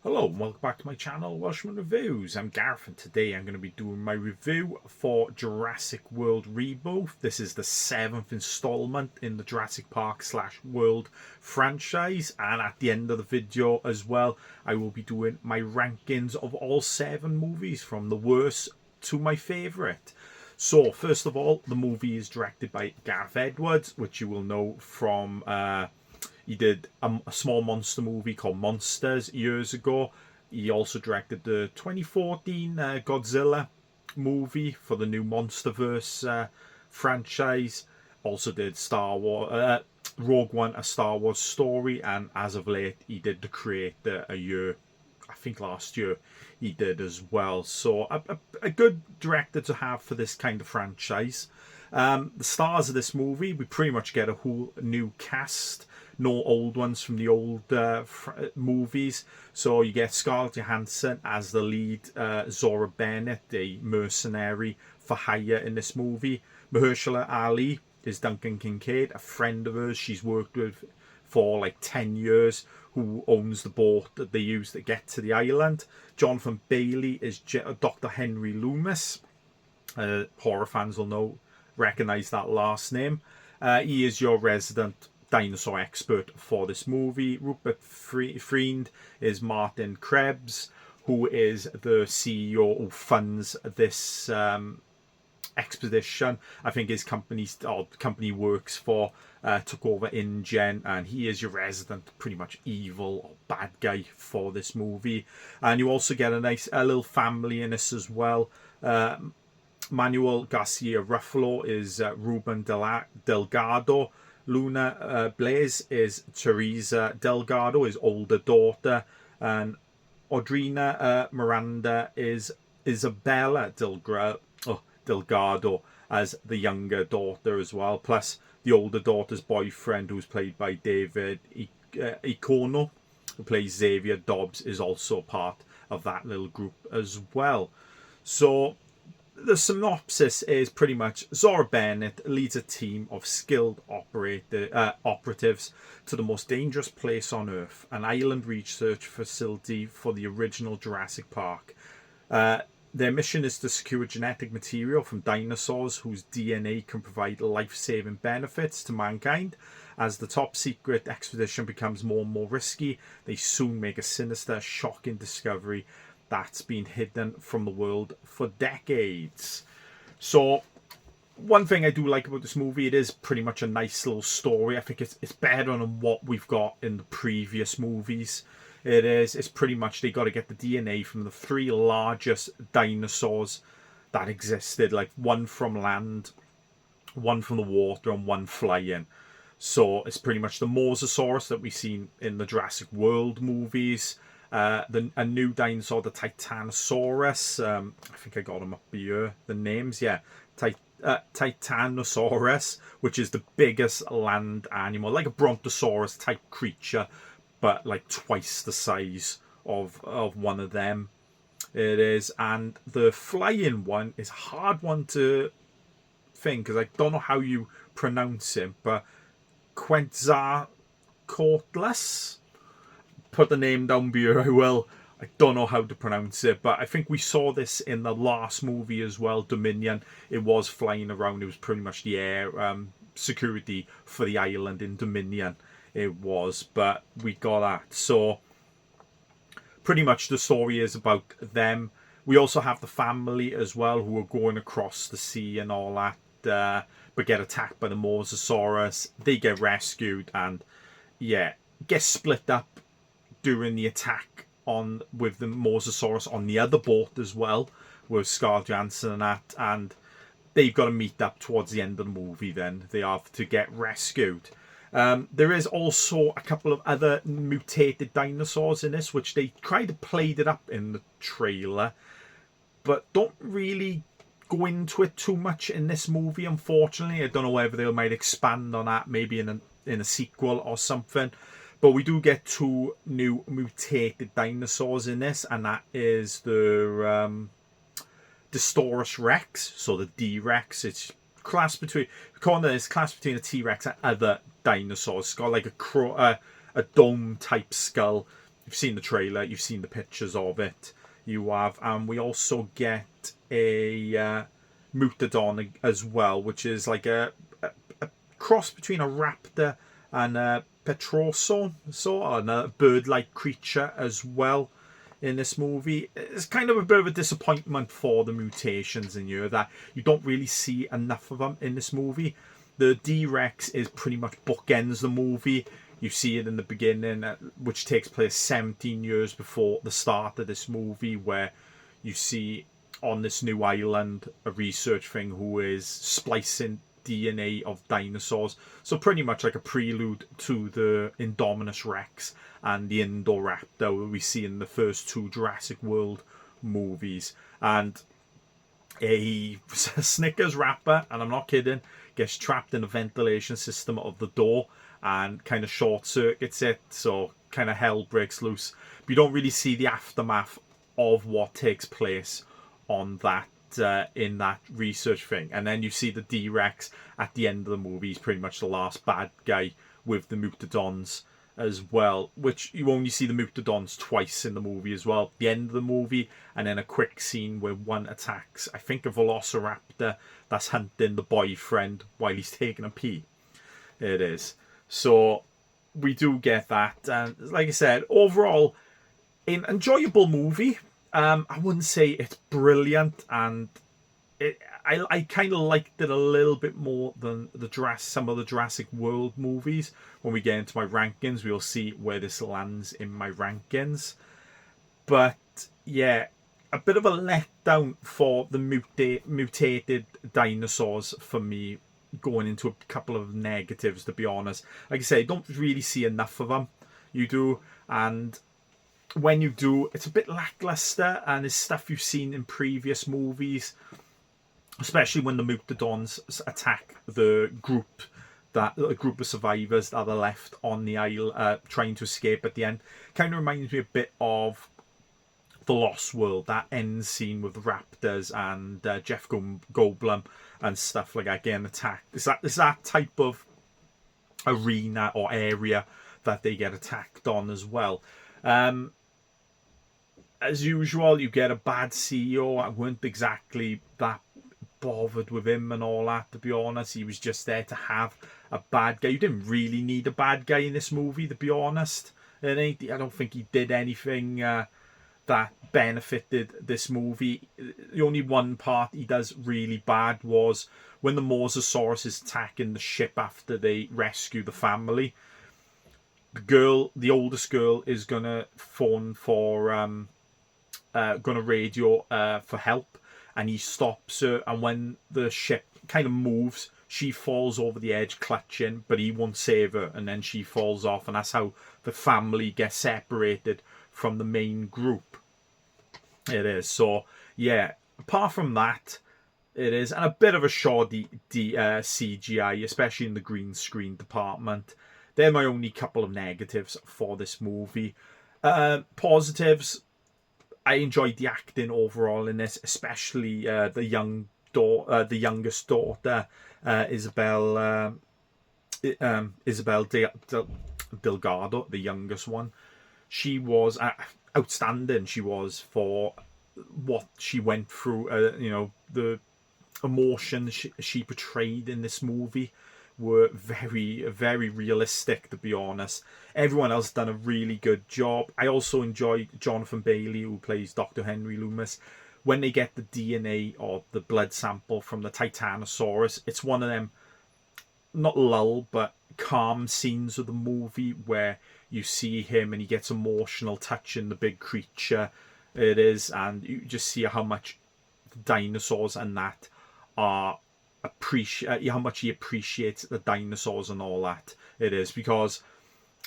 Hello and welcome back to my channel, Welshman Reviews. I'm Gareth and today I'm going to be doing my review for Jurassic World Rebirth. This is the 7th installment in the Jurassic Park / World franchise, and at the end of the video as well I will be doing my rankings of all 7 movies from the worst to my favourite. So first of all, the movie is directed by Gareth Edwards, which you will know from he did a small monster movie called Monsters years ago. He also directed the 2014 Godzilla movie for the new Monsterverse franchise. Also did Star Wars, Rogue One, a Star Wars story, and as of late he did The Creator I think last year he did as well. So a good director to have for this kind of franchise. The stars of this movie, we pretty much get a whole new cast. No old ones from the old movies. So you get Scarlett Johansson as the lead, Zora Bennett, a mercenary for hire in this movie. Mahershala Ali is Duncan Kincaid, a friend of hers she's worked with for like 10 years, who owns the boat that they use to get to the island. Jonathan Bailey is Dr. Henry Loomis. Horror fans will recognise that last name. He is your resident dinosaur expert for this movie. Rupert Friend is Martin Krebs, who is the CEO who funds this expedition. I think his company works for took over InGen, and he is your resident pretty much evil or bad guy for this movie. And you also get a little family in this as well. Manuel Garcia Ruffalo is Ruben Delgado. Luna Blaze is Teresa Delgado, his older daughter, and Audrina Miranda is Isabella Delgado as the younger daughter as well, plus the older daughter's boyfriend, who's played by David Ikono, who plays Xavier Dobbs, is also part of that little group as well. So the synopsis is pretty much Zora Bennett leads a team of skilled operatives to the most dangerous place on Earth, an island research facility for the original Jurassic Park. Their mission is to secure genetic material from dinosaurs whose DNA can provide life-saving benefits to mankind. As the top-secret expedition becomes more and more risky, they soon make a sinister, shocking discovery that's been hidden from the world for decades. So one thing I do like about this movie, it is pretty much a nice little story. I think it's better than what we've got in the previous movies. It's pretty much they got to get the DNA from the 3 largest dinosaurs that existed, like one from land, one from the water, and one flying. So it's pretty much the Mosasaurus that we've seen in the Jurassic World movies. A new dinosaur, the Titanosaurus. I think I got them up here. The names, yeah. Titanosaurus, which is the biggest land animal, like a Brontosaurus type creature, but like twice the size of one of them. It is, and the flying one is a hard one to think because I don't know how you pronounce it, but Quetzalcoatlus. Put the name down below, I will. I don't know how to pronounce it, but I think we saw this in the last movie as well, Dominion. It was flying around. It was pretty much the air security for the island in Dominion. It was, but we got that. So pretty much the story is about them. We also have the family as well, who are going across the sea and all that, but get attacked by the Mosasaurus. They get rescued and get split up during the attack with the Mosasaurus on the other boat as well, with Scarlett Johansson and that, and they've got to meet up towards the end of the movie. Then they have to get rescued. There is also a couple of other mutated dinosaurs in this, which they tried to play it up in the trailer, but don't really go into it too much in this movie, unfortunately. I don't know whether they might expand on that maybe in a sequel or something. But we do get 2 new mutated dinosaurs in this, and that is the Distosaurus Rex, so the D-Rex. It's class between a T-Rex and other dinosaurs. It's got like a dome type skull, you've seen the trailer, you've seen the pictures of it. You have, and we also get a Mutadon as well, which is like a cross between a raptor and a Petroso, and a bird-like creature as well in this movie. It's kind of a bit of a disappointment for the mutations in here that you don't really see enough of them in this movie. The D-Rex is pretty much bookends the movie. You see it in the beginning, which takes place 17 years before the start of this movie, where you see on this new island a research thing who is splicing DNA of dinosaurs. So pretty much like a prelude to the Indominus Rex and the Indoraptor we see in the first two Jurassic World movies. And a Snickers wrapper, and I'm not kidding, gets trapped in the ventilation system of the door and kind of short circuits it, so kind of hell breaks loose. But you don't really see the aftermath of what takes place on that in that research thing. And then you see the D-Rex at the end of the movie. He's pretty much the last bad guy with the Mutadons as well, which you only see the Mutadons twice in the movie as well. The end of the movie, and then a quick scene where one attacks, I think, a velociraptor that's hunting the boyfriend while he's taking a pee. It is. So we do get that. And like I said, overall, an enjoyable movie. I wouldn't say it's brilliant, and I kind of liked it a little bit more than some of the Jurassic World movies. When we get into my rankings, we'll see where this lands in my rankings. But yeah, a bit of a letdown for the mutated dinosaurs for me, going into a couple of negatives, to be honest. Like I say, don't really see enough of them. You do, and when you do, it's a bit lackluster, and it's stuff you've seen in previous movies, especially when the Mutadons attack the group, that a group of survivors that are left on the isle trying to escape at the end. Kind of reminds me a bit of The Lost World, that end scene with the raptors and Jeff Goldblum and stuff like that getting attacked. It's that type of arena or area that they get attacked on as well. As usual, you get a bad CEO. I weren't exactly that bothered with him and all that, to be honest. He was just there to have a bad guy. You didn't really need a bad guy in this movie, to be honest. I don't think he did anything that benefited this movie. The only one part he does really bad was when the Mosasaurus is attacking the ship after they rescue the family. The oldest girl, is gonna phone for gonna radio for help, and he stops her, and when the ship kind of moves, she falls over the edge clutching, but he won't save her, and then she falls off, and that's how the family gets separated from the main group. It is. So yeah, apart from that, it is, and a bit of a shoddy CGI, especially in the green screen department. They're my only couple of negatives for this movie. Positives, I enjoyed the acting overall in this, especially the youngest daughter, Isabel Delgado, the youngest one. She was outstanding. She was, for what she went through. The emotions she portrayed in this movie were very, very realistic, to be honest. Everyone else done a really good job. I also enjoyed Jonathan Bailey, who plays Dr. Henry Loomis. When they get the DNA or the blood sample from the Titanosaurus, it's one of them, not lull, but calm scenes of the movie where you see him and he gets emotional touching the big creature it is, and you just see how much the dinosaurs and that are how much he appreciates the dinosaurs and all that. It is, because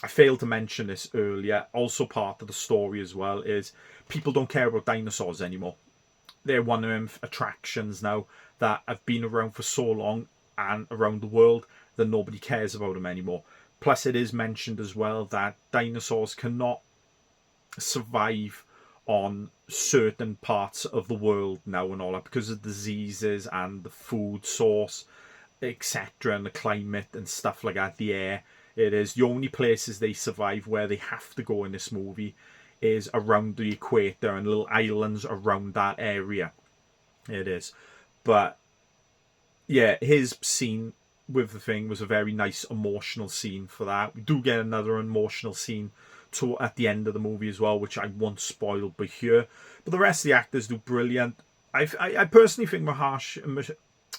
I failed to mention this earlier, also part of the story as well, is people don't care about dinosaurs anymore. They're one of them attractions now that have been around for so long and around the world that nobody cares about them anymore. Plus, it is mentioned as well that dinosaurs cannot survive on certain parts of the world now and all that, because of diseases and the food source, etc., and the climate and stuff like that, the air. It is the only places they survive where they have to go in this movie is around the equator and little islands around that area. It is. But yeah, his scene with the thing was a very nice emotional scene for that. We do get another emotional scene at the end of the movie as well, which I won't spoil by here. But the rest of the actors do brilliant. I personally think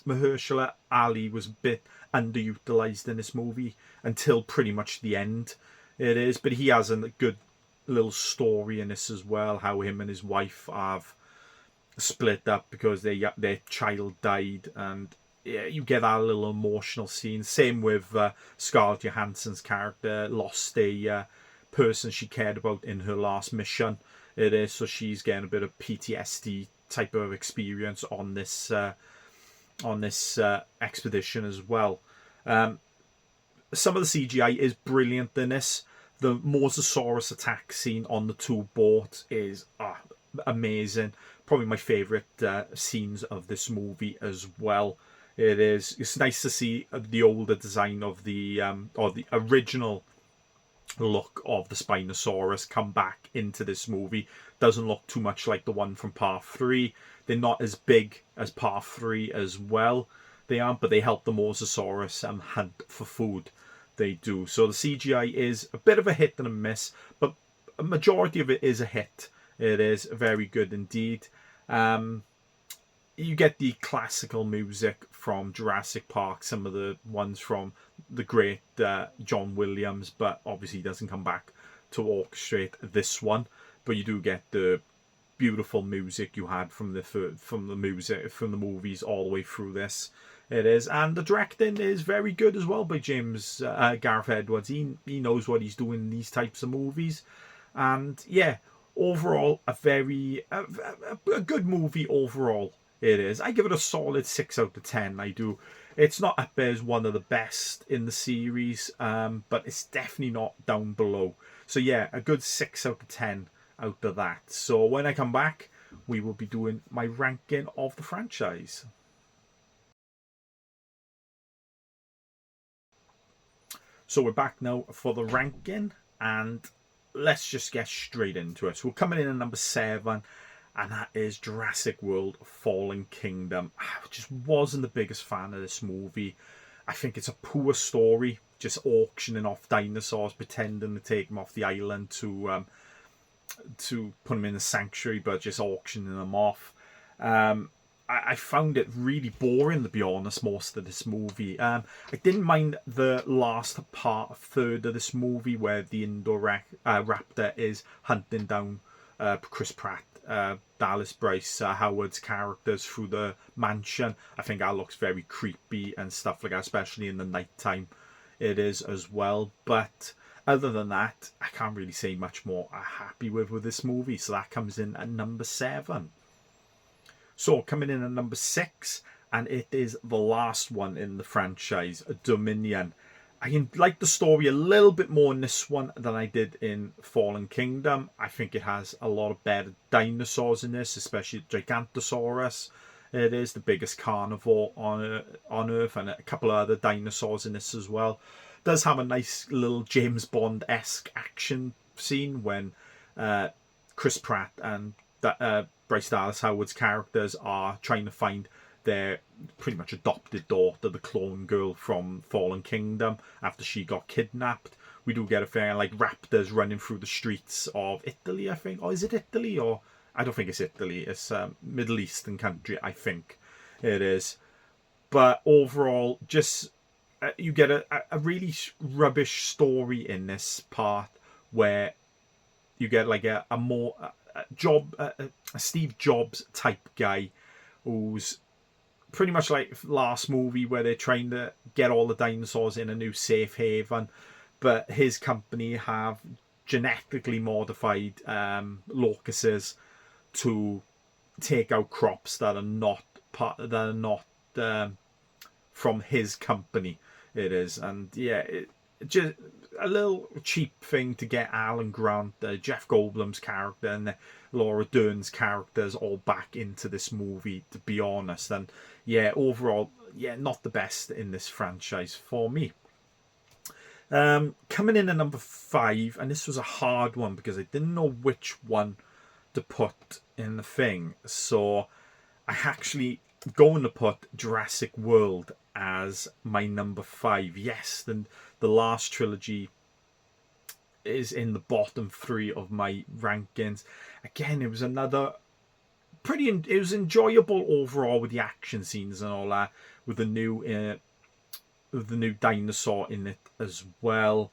Mahershala Ali was a bit underutilized in this movie until pretty much the end. It is, but he has a good little story in this as well. How him and his wife have split up because their child died, and yeah, you get that little emotional scene. Same with Scarlett Johansson's character, lost a person she cared about in her last mission. It is, so she's getting a bit of PTSD type of experience on this expedition as well. Some of the CGI is brilliant in this. The Mosasaurus attack scene on the two boats is amazing. Probably my favourite scenes of this movie as well. It is. It's nice to see the older design of the or the original look of the Spinosaurus come back into this movie. Doesn't look too much like the one from Part 3. They're not as big as Part 3 as well. They aren't, but they help the Mosasaurus hunt for food. They do. So the CGI is a bit of a hit and a miss, but a majority of it is a hit. It is very good indeed. You get the classical music from Jurassic Park, some of the ones from the great John Williams, but obviously he doesn't come back to orchestrate this one. But you do get the beautiful music you had from the movies all the way through this. It is, and the directing is very good as well by James Gareth Edwards. He knows what he's doing in these types of movies, and yeah, overall a good movie overall. It is. I give it a solid 6 out of 10. I do. It's not up there as one of the best in the series, but it's definitely not down below. So yeah, a good 6 out of 10 out of that. So when I come back, we will be doing my ranking of the franchise. So we're back now for the ranking, and let's just get straight into it. So we're coming in at number 7, and that is Jurassic World Fallen Kingdom. I just wasn't the biggest fan of this movie. I think it's a poor story, just auctioning off dinosaurs, pretending to take them off the island to put them in a sanctuary, but just auctioning them off. I found it really boring, to be honest, most of this movie. I didn't mind the last third of this movie where the Indoraptor is hunting down Chris Pratt, Dallas Bryce Howard's characters through the mansion. I think that looks very creepy and stuff like that, especially in the nighttime. It is as well. But other than that, I can't really say much more happy with this movie. So that comes in at number 7. So coming in at number 6, and it is the last one in the franchise, Dominion. I like the story a little bit more in this one than I did in Fallen Kingdom. I think it has a lot of better dinosaurs in this, especially Gigantosaurus. It is the biggest carnivore on Earth, and a couple of other dinosaurs in this as well. It does have a nice little James Bond-esque action scene when Chris Pratt and Bryce Dallas Howard's characters are trying to find their pretty much adopted daughter, the clone girl from Fallen Kingdom, after she got kidnapped. We do get a thing like raptors running through the streets of Italy, I think. Or is it Italy? Or I don't think it's Italy. It's a Middle Eastern country, I think it is. But overall, just you get a really rubbish story in this part where you get like a Steve Jobs type guy who's pretty much like last movie where they're trying to get all the dinosaurs in a new safe haven, but his company have genetically modified locusts to take out crops that are not from his company. It is, and yeah, just a little cheap thing to get Alan Grant, Jeff Goldblum's character, and Laura Dern's characters all back into this movie, to be honest. And yeah, overall, yeah, not the best in this franchise for me. Coming in at number 5, and this was a hard one because I didn't know which one to put in the thing. So I actually going to put Jurassic World as my number 5. Yes, the last trilogy is in the bottom 3 of my rankings. Again, it was another it was enjoyable overall with the action scenes and all that, with the new dinosaur in it as well.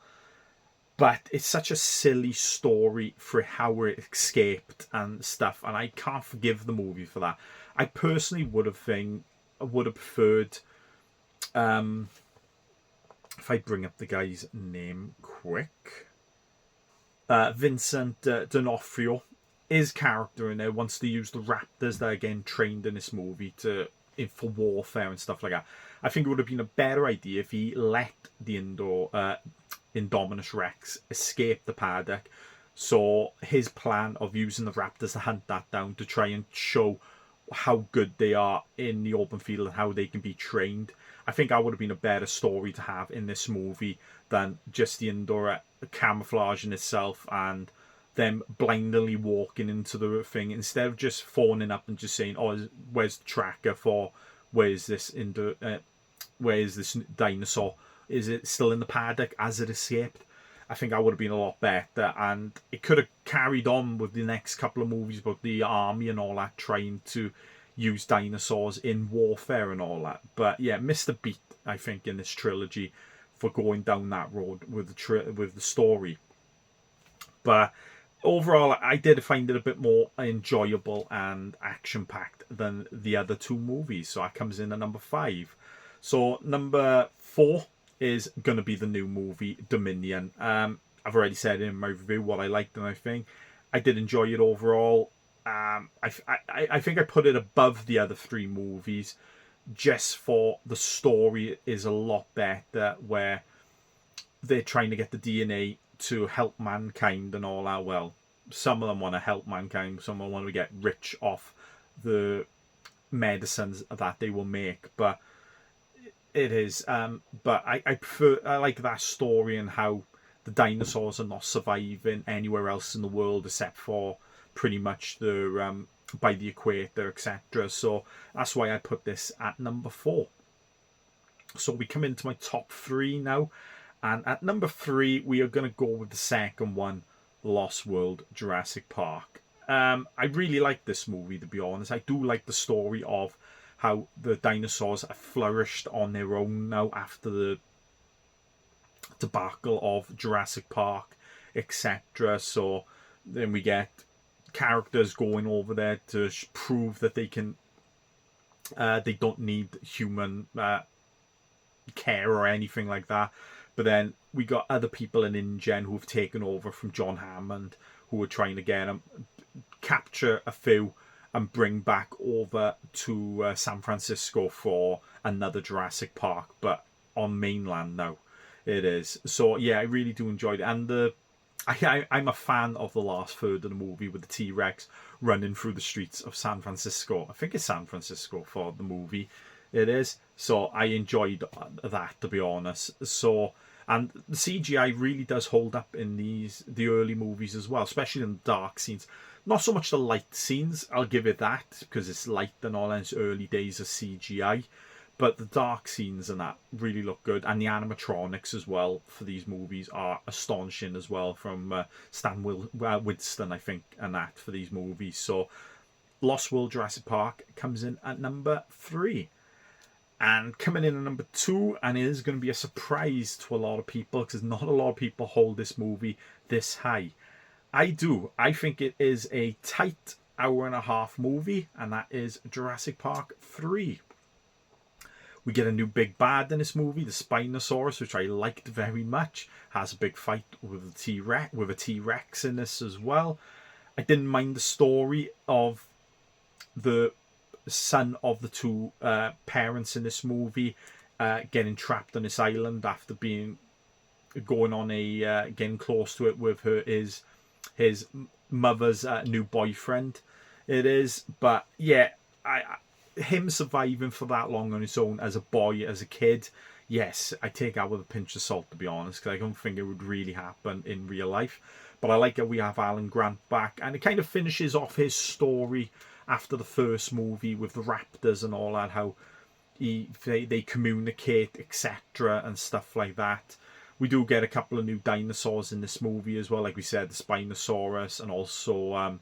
But it's such a silly story for how it escaped and stuff, and I can't forgive the movie for that. I personally would have preferred, if I bring up the guy's name quick, Vincent D'Onofrio. His character in there wants to use the raptors that are again trained in this movie for warfare and stuff like that. I think it would have been a better idea if he let the Indominus Rex escape the paddock. So his plan of using the raptors to hunt that down to try and show how good they are in the open field and how they can be trained. I think that would have been a better story to have in this movie than just the indoor camouflage in itself and them blindly walking into the thing instead of just phoning up and just saying, "Oh, where's the tracker for? Where's this where's this dinosaur? Is it still in the paddock? Has it escaped?" I think that would have been a lot better, and it could have carried on with the next couple of movies about the army and all that trying to use dinosaurs in warfare and all that. But yeah, missed a beat, I think, in this trilogy for going down that road with the story. But overall, I did find it a bit more enjoyable and action-packed than the other two movies. So that comes in at number 5. So number 4 is going to be the new movie, Dominion. I've already said in my review what I liked and I think. I did enjoy it overall. I think I put it above the other 3 movies just for the story is a lot better, where they're trying to get the DNA to help mankind and all that. Well, some of them want to help mankind, some of them want to get rich off the medicines that they will make, but it is but I like that story and how the dinosaurs are not surviving anywhere else in the world except for pretty much the by the equator, etc. So that's why I put this at number 4. So we come into my top 3 now. And at number 3, we are going to go with the second one, Lost World, Jurassic Park. I really like this movie, to be honest. I do like the story of how the dinosaurs have flourished on their own now after the debacle of Jurassic Park, etc. So then we get characters going over there to prove that they can, they don't need human care or anything like that. But then we got other people in InGen who have taken over from John Hammond, who are trying to get them, capture a few and bring back over to San Francisco for another Jurassic Park, but on mainland now it is. So yeah, I really do enjoy it. And I'm a fan of the last third of the movie with the T-Rex running through the streets of San Francisco. I think it's San Francisco for the movie. It is. So I enjoyed that, to be honest. So, and the CGI really does hold up in the early movies as well, especially in the dark scenes. Not so much the light scenes, I'll give it that, because it's light and all, and it's early days of CGI. But the dark scenes and that really look good. And the animatronics as well for these movies are astonishing as well, from Stan Winston, I think, and that for these movies. So Lost World Jurassic Park comes in at number 3. And coming in at number 2, and it is going to be a surprise to a lot of people because not a lot of people hold this movie this high. I do. I think it is a tight hour-and-a-half movie, and that is Jurassic Park 3. We get a new big bad in this movie, the Spinosaurus, which I liked very much. Has a big fight with a T-Rex in this as well. I didn't mind the story of the son of the two parents in this movie getting trapped on this island after going on getting close to it with his mother's new boyfriend. It is, but yeah, him surviving for that long on his own as a boy, as a kid, yes, I take that with a pinch of salt, to be honest, because I don't think it would really happen in real life. But I like that we have Alan Grant back, and it kind of finishes off his story after the first movie with the raptors and all that, how they communicate, etc., and stuff like that. We do get a couple of new dinosaurs in this movie as well, like we said, the Spinosaurus, and also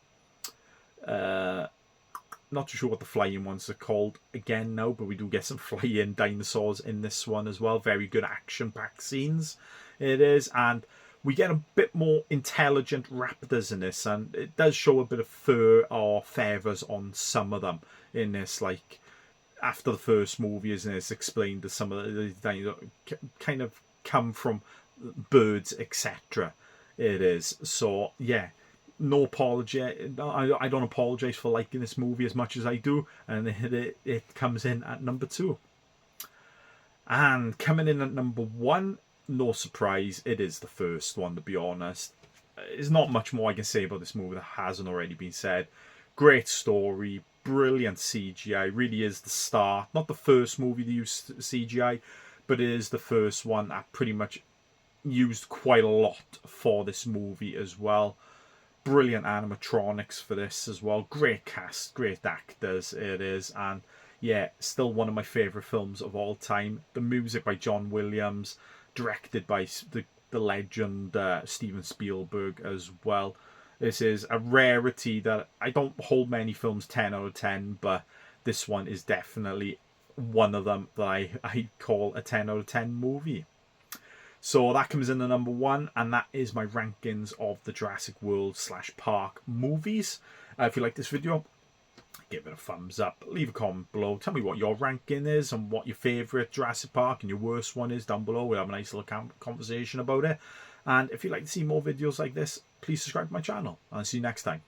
not too sure what the flying ones are called again now, but we do get some flying dinosaurs in this one as well. Very good action-packed scenes it is, and we get a bit more intelligent raptors in this, and it does show a bit of fur or feathers on some of them in this, like after the first movie, isn't it? It's explained that some of the dinosaurs kind of come from birds, etc. It is. So yeah, no apology. I don't apologize for liking this movie as much as I do, and it comes in at number 2. And coming in at number 1, no surprise, it is the first one, to be honest. There's not much more I can say about this movie that hasn't already been said. Great story, brilliant CGI, really is the start. Not the first movie to use CGI, but it is the first one that pretty much used quite a lot for this movie as well. Brilliant animatronics for this as well. Great cast, great actors it is, and yeah, still one of my favourite films of all time. The music by John Williams, directed by the legend Steven Spielberg as well. This is a rarity that I don't hold many films 10 out of 10, but this one is definitely one of them that I call a 10 out of 10 movie. So that comes in the number 1, and that is my rankings of the Jurassic World / Park movies. If you like this video, give it a thumbs up, leave a comment below, tell me what your ranking is and what your favourite Jurassic Park and your worst one is down below. We'll have a nice little conversation about it. And if you'd like to see more videos like this, please subscribe to my channel. I'll see you next time.